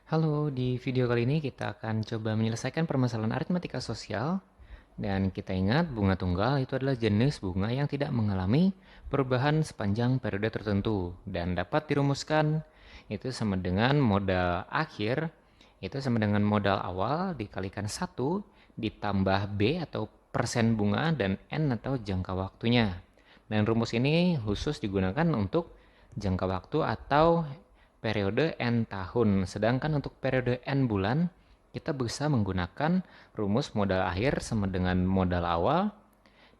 Halo, di video kali ini kita akan coba menyelesaikan permasalahan aritmatika sosial. Dan kita ingat bunga tunggal itu adalah jenis bunga yang tidak mengalami perubahan sepanjang periode tertentu. Dan dapat dirumuskan itu sama dengan modal akhir, itu sama dengan modal awal dikalikan 1 ditambah B atau persen bunga dan N atau jangka waktunya. Dan rumus ini khusus digunakan untuk jangka waktu atau periode N tahun. Sedangkan untuk periode N bulan, kita bisa menggunakan rumus modal akhir sama dengan modal awal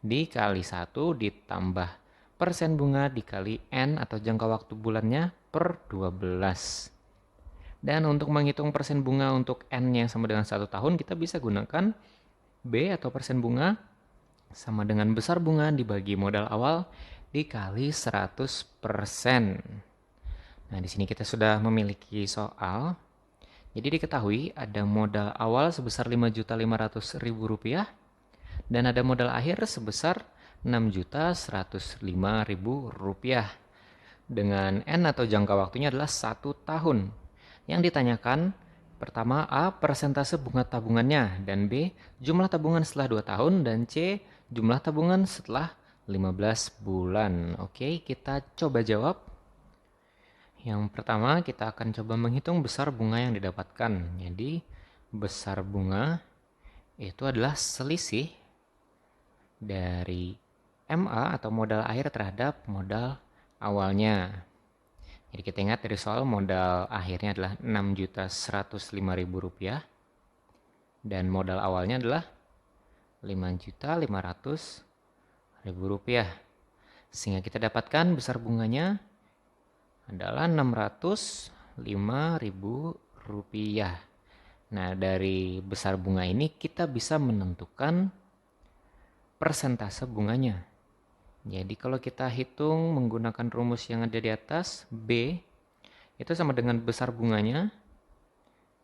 dikali 1 ditambah persen bunga dikali N atau jangka waktu bulannya per 12. Dan untuk menghitung persen bunga untuk N yang sama dengan 1 tahun, kita bisa gunakan B atau persen bunga sama dengan besar bunga dibagi modal awal dikali 100%. Nah, di sini kita sudah memiliki soal. Jadi diketahui ada modal awal sebesar Rp5.500.000 dan ada modal akhir sebesar Rp6.105.000 dengan N atau jangka waktunya adalah 1 tahun. Yang ditanyakan pertama A. Persentase bunga tabungannya, dan B. Jumlah tabungan setelah 2 tahun, dan C. Jumlah tabungan setelah 15 bulan. Oke, kita coba jawab. Yang pertama kita akan coba menghitung besar bunga yang didapatkan. Jadi besar bunga itu adalah selisih dari MA atau modal akhir terhadap modal awalnya. Jadi kita ingat dari soal modal akhirnya adalah Rp6.105.000 dan modal awalnya adalah Rp5.500.000. Sehingga kita dapatkan besar bunganya adalah Rp605.000. Nah, dari besar bunga ini kita bisa menentukan persentase bunganya. Jadi kalau kita hitung menggunakan rumus yang ada di atas, B itu sama dengan besar bunganya,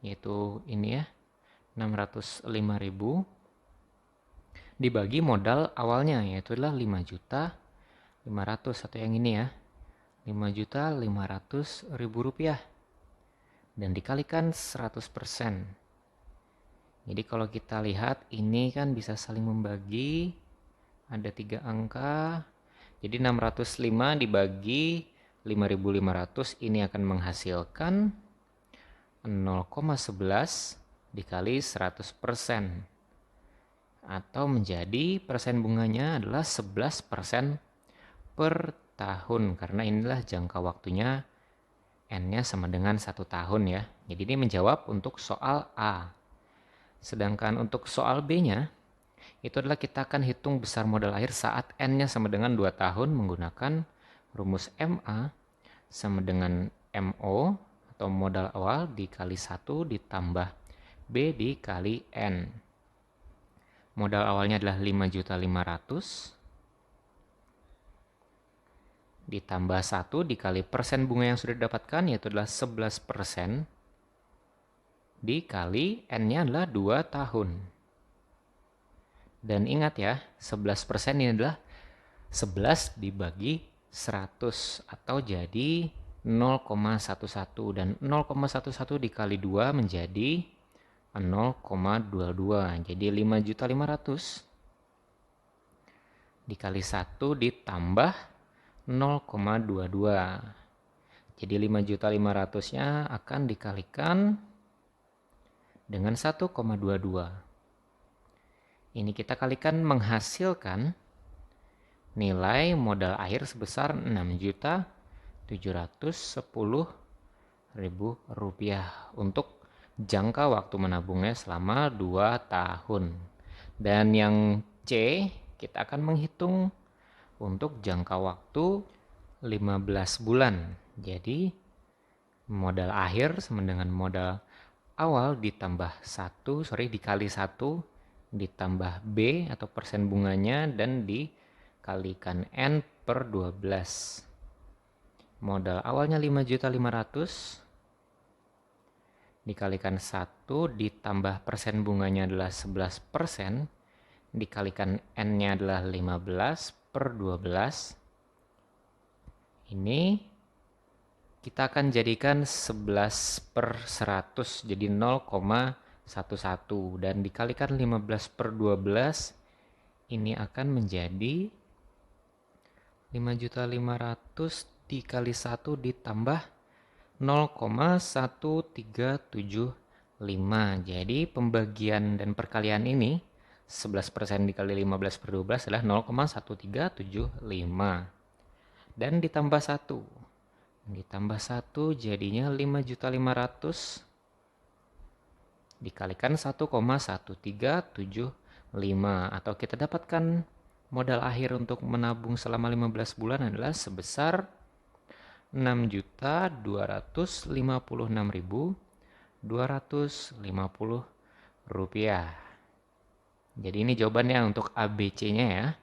yaitu ini ya, 605.000 dibagi modal awalnya, yaitu adalah 5.500.000 atau yang ini ya, Rp5.500.000 dan dikalikan 100%. Jadi kalau kita lihat ini kan bisa saling membagi, ada 3 angka. Jadi 605 dibagi 5.500 ini akan menghasilkan 0,11 dikali 100%. Atau menjadi persen bunganya adalah 11% per tahun, karena inilah jangka waktunya N-nya sama dengan 1 tahun ya. Jadi ini menjawab untuk soal A. Sedangkan untuk soal B-nya, itu adalah kita akan hitung besar modal akhir saat N-nya sama dengan 2 tahun menggunakan rumus MA sama dengan MO atau modal awal dikali 1 ditambah B dikali N. Modal awalnya adalah 5.500.000 ditambah 1 dikali persen bunga yang sudah didapatkan, yaitu adalah 11%, dikali N-nya adalah 2 tahun. Dan ingat ya, 11% ini adalah 11 dibagi 100 atau jadi 0,11, dan 0,11 dikali 2 menjadi 0,22. Jadi 5.500.000 dikali 1 ditambah 0,22. Jadi 5.500.000-nya akan dikalikan dengan 1,22. Ini kita kalikan menghasilkan nilai modal akhir sebesar Rp6.710.000 untuk jangka waktu menabungnya selama 2 tahun. Dan yang C, kita akan menghitung untuk jangka waktu 15 bulan. Jadi modal akhir sama dengan modal awal dikali 1 ditambah B atau persen bunganya dan dikalikan N per 12. Modal awalnya 5.500.000 dikalikan 1 ditambah persen bunganya adalah 11%, dikalikan N-nya adalah 15 per 12. Ini Kita akan jadikan 11/100 jadi 0,11 dan dikalikan 15/12 ini akan menjadi 5.500.000 dikali 1 ditambah 0,1375. Jadi pembagian dan perkalian ini 11% dikali 15/12 adalah 0,1375. Dan ditambah 1. Ditambah 1 jadinya 5.500.000 dikalikan 1,1375. Atau kita dapatkan modal akhir untuk menabung selama 15 bulan adalah sebesar 6.256.250 rupiah. Jadi ini jawabannya untuk ABC-nya ya.